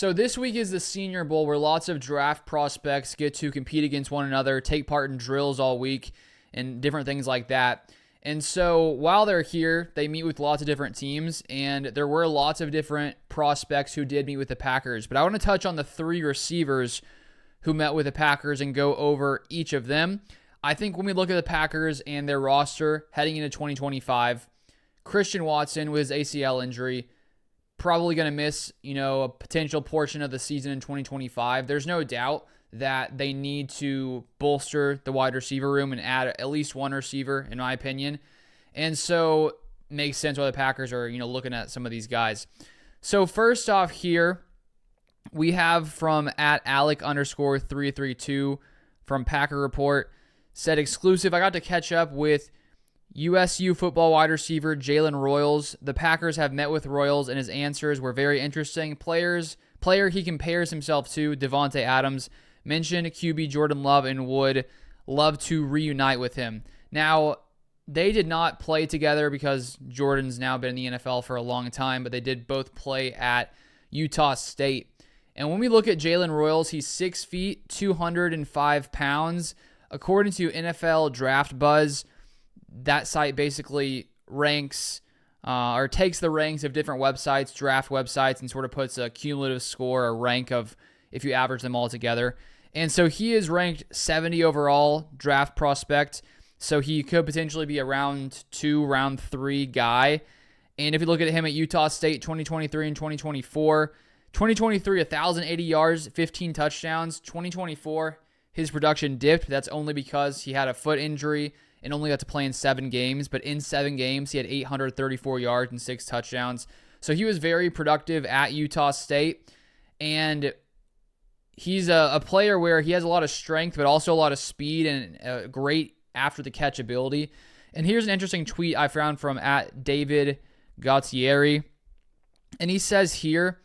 So this week is the Senior Bowl, where lots of draft prospects get to compete against one another, take part in drills all week, and different things like that. And so while they're here, they meet with lots of different teams, and there were lots of different prospects who did meet with the Packers. But I want to touch on the 3 receivers who met with the Packers and go over each of them. I think when we look at the Packers and their roster heading into 2025, Christian Watson with his ACL injury, probably going to miss, a potential portion of the season in 2025. There's no doubt that they need to bolster the wide receiver room and add at least one receiver, in my opinion. And so it makes sense why the Packers are, looking at some of these guys. So first off here, we have from @Alec_332 from Packer Report, said exclusive, I got to catch up with USU football wide receiver Jalen Royals. The Packers have met with Royals, and his answers were very interesting. Player he compares himself to, Devontae Adams, mentioned QB Jordan Love and would love to reunite with him. Now, they did not play together because Jordan's now been in the NFL for a long time, but they did both play at Utah State. And when we look at Jalen Royals, he's 6 feet, 205 pounds. According to NFL Draft Buzz, that site basically ranks or takes the ranks of different websites, draft websites, and sort of puts a cumulative score, a rank of if you average them all together. And so he is ranked 70 overall draft prospect. So he could potentially be a round 2, round 3 guy. And if you look at him at Utah State 2023 and 2024, 2023, 1,080 yards, 15 touchdowns. 2024, his production dipped. That's only because he had a foot injury and only got to play in 7 games. But in 7 games, he had 834 yards and 6 touchdowns. So he was very productive at Utah State. And he's a player where he has a lot of strength, but also a lot of speed and great after-the-catch ability. And here's an interesting tweet I found from @David Gautieri. And he says here,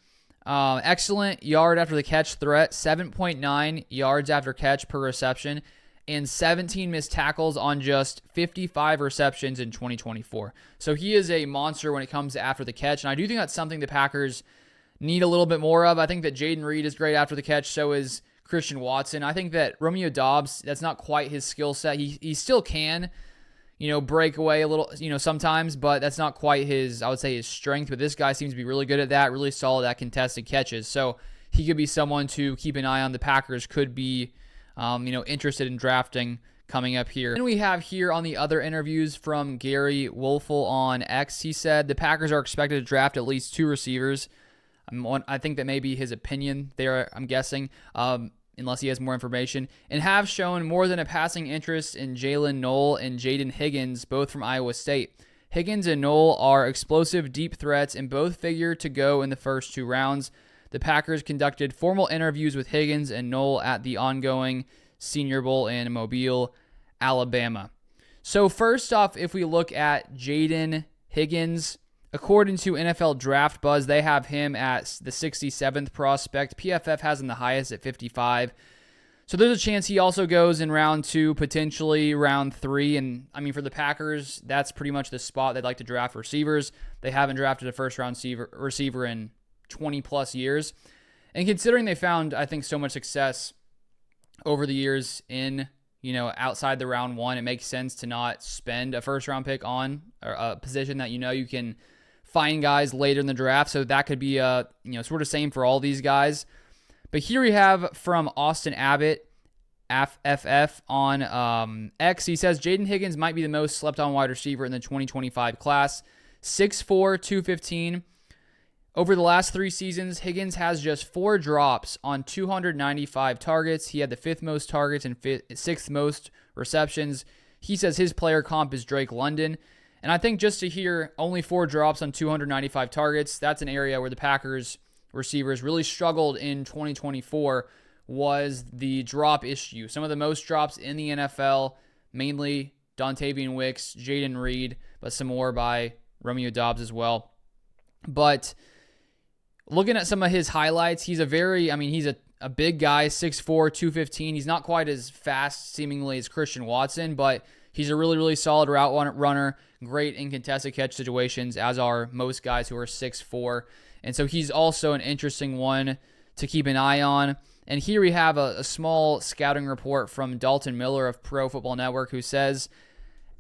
excellent yard after the catch threat, 7.9 yards after catch per reception, and 17 missed tackles on just 55 receptions in 2024. So he is a monster when it comes to after the catch, and I do think that's something the Packers need a little bit more of. I think that Jayden Reed is great after the catch, so is Christian Watson. I think that Romeo Doubs, that's not quite his skill set. He still can, break away a little, sometimes, but that's not quite his, I would say, his strength. But this guy seems to be really good at that, really solid at contested catches. So he could be someone to keep an eye on. The Packers could be, interested in drafting coming up here. And we have here on the other interviews from Gary Wolfel on X. He said the Packers are expected to draft at least 2 receivers. I think that may be his opinion there, I'm guessing, unless he has more information, and have shown more than a passing interest in Jalen Knoll and Jaden Higgins, both from Iowa State. Higgins and Knoll are explosive deep threats and both figure to go in the first 2 rounds. The Packers conducted formal interviews with Higgins and Knoll at the ongoing Senior Bowl in Mobile, Alabama. So first off, if we look at Jaden Higgins, according to NFL Draft Buzz, they have him at the 67th prospect. PFF has him the highest at 55. So there's a chance he also goes in round 2, potentially round 3. And I mean, for the Packers, that's pretty much the spot they'd like to draft receivers. They haven't drafted a first-round receiver in 20 plus years. And considering they found, I think, so much success over the years in, outside the round 1, it makes sense to not spend a first-round pick on a position that you can find guys later in the draft. So that could be sort of same for all these guys. But here we have from Austin Abbott, FFF on X. He says Jaden Higgins might be the most slept on wide receiver in the 2025 class. 6'4", 215. Over the last 3 seasons, Higgins has just 4 drops on 295 targets. He had the 5th most targets and 6th most receptions. He says his player comp is Drake London. And I think just to hear only 4 drops on 295 targets, that's an area where the Packers receivers really struggled in 2024 was the drop issue. Some of the most drops in the NFL, mainly Dontavian Wicks, Jayden Reed, but some more by Romeo Doubs as well. But looking at some of his highlights, he's a big guy, 6'4", 215. He's not quite as fast, seemingly, as Christian Watson, but he's a really, really solid route runner, great in contested catch situations, as are most guys who are 6'4". And so he's also an interesting one to keep an eye on. And here we have a small scouting report from Dalton Miller of Pro Football Network, who says,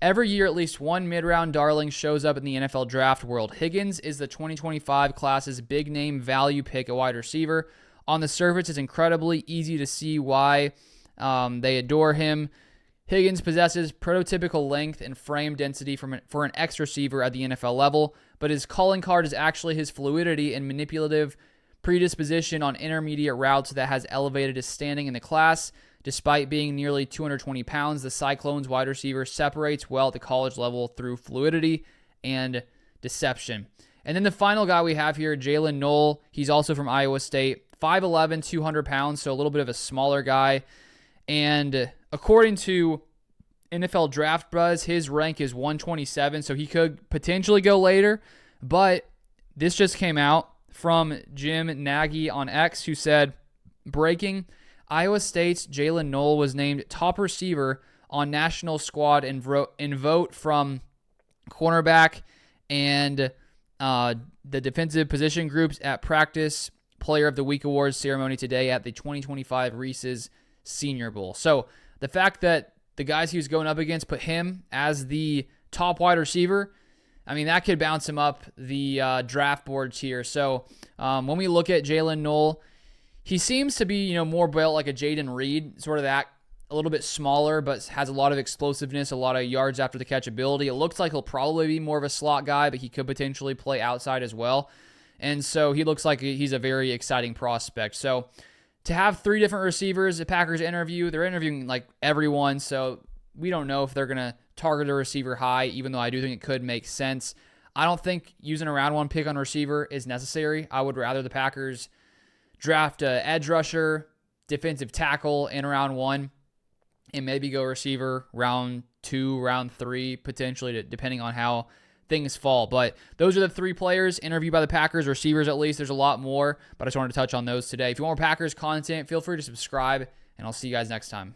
every year at least one mid-round darling shows up in the NFL draft world. Higgins is the 2025 class's big-name value pick at wide receiver. On the surface, it's incredibly easy to see why they adore him. Higgins possesses prototypical length and frame density for an X receiver at the NFL level, but his calling card is actually his fluidity and manipulative predisposition on intermediate routes that has elevated his standing in the class. Despite being nearly 220 pounds, the Cyclones wide receiver separates well at the college level through fluidity and deception. And then the final guy we have here, Jalen Knoll. He's also from Iowa State, 5'11", 200 pounds, so a little bit of a smaller guy. And according to NFL Draft Buzz, his rank is 127, so he could potentially go later. But this just came out from Jim Nagy on X, who said, breaking, Iowa State's Jalen Knoll was named top receiver on national squad in vote from cornerback and the defensive position groups at practice Player of the Week awards ceremony today at the 2025 Reese's Senior Bowl. So the fact that the guys he was going up against put him as the top wide receiver, I mean, that could bounce him up the draft boards here. So when we look at Jalen Knoll, he seems to be, more built like a Jaden Reed, sort of that, a little bit smaller, but has a lot of explosiveness, a lot of yards after the catch ability. It looks like he'll probably be more of a slot guy, but he could potentially play outside as well. And so he looks like he's a very exciting prospect. So to have three different receivers, the Packers interview, they're interviewing like everyone, so we don't know if they're going to target a receiver high, even though I do think it could make sense. I don't think using a round one pick on receiver is necessary. I would rather the Packers draft an edge rusher, defensive tackle in round one, and maybe go receiver round 2, round 3, potentially, depending on how things fall. But those are the three players interviewed by the Packers, receivers at least. There's a lot more, but I just wanted to touch on those today. If you want more Packers content, feel free to subscribe, and I'll see you guys next time.